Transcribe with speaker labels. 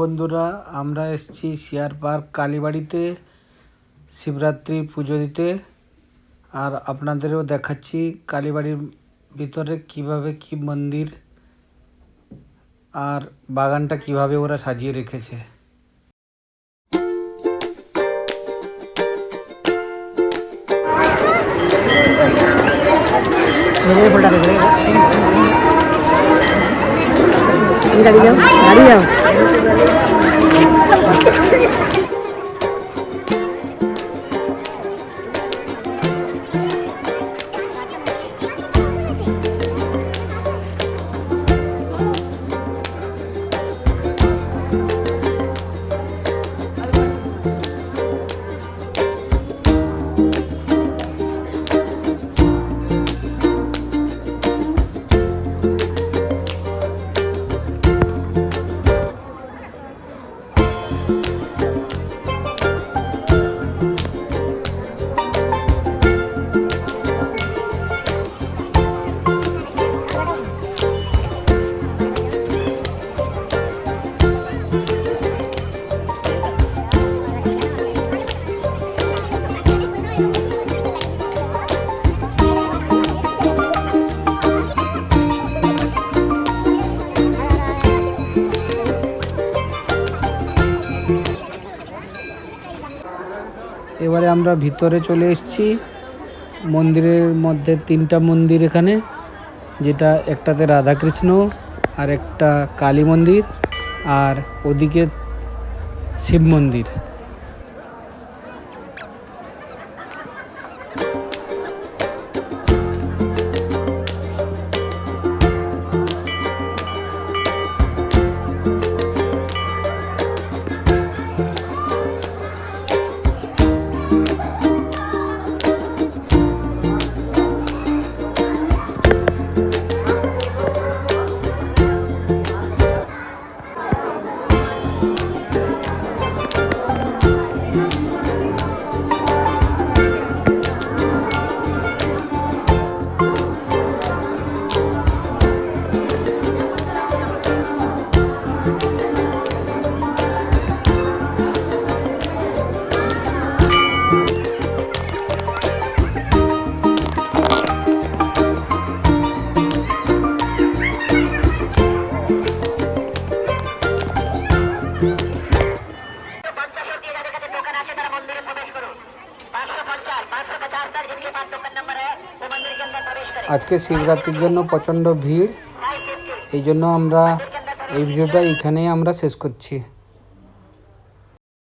Speaker 1: বন্ধুরা, আমরা এসেছি সিআর পার্ক কালীবাড়িতে শিবরাত্রি পুজো দিতে। আর আপনাদেরও দেখাচ্ছি কালীবাড়ির ভিতরে কিভাবে কি মন্দির আর বাগানটা কিভাবে ওরা সাজিয়ে রেখেছে।
Speaker 2: গাড়ি যাও
Speaker 1: এবারে আমরা ভিতরে চলে এসেছি। মন্দিরের মধ্যে তিনটা মন্দির এখানে, যেটা একটাতে রাধাকৃষ্ণ আর একটা কালী মন্দির আর ওদিকে শিব মন্দির। আজকে শিবরাত্রির জন্য প্রচণ্ড ভিড়, এই জন্য আমরা এই ভিডিওটা এখানেই আমরা শেষ করছি।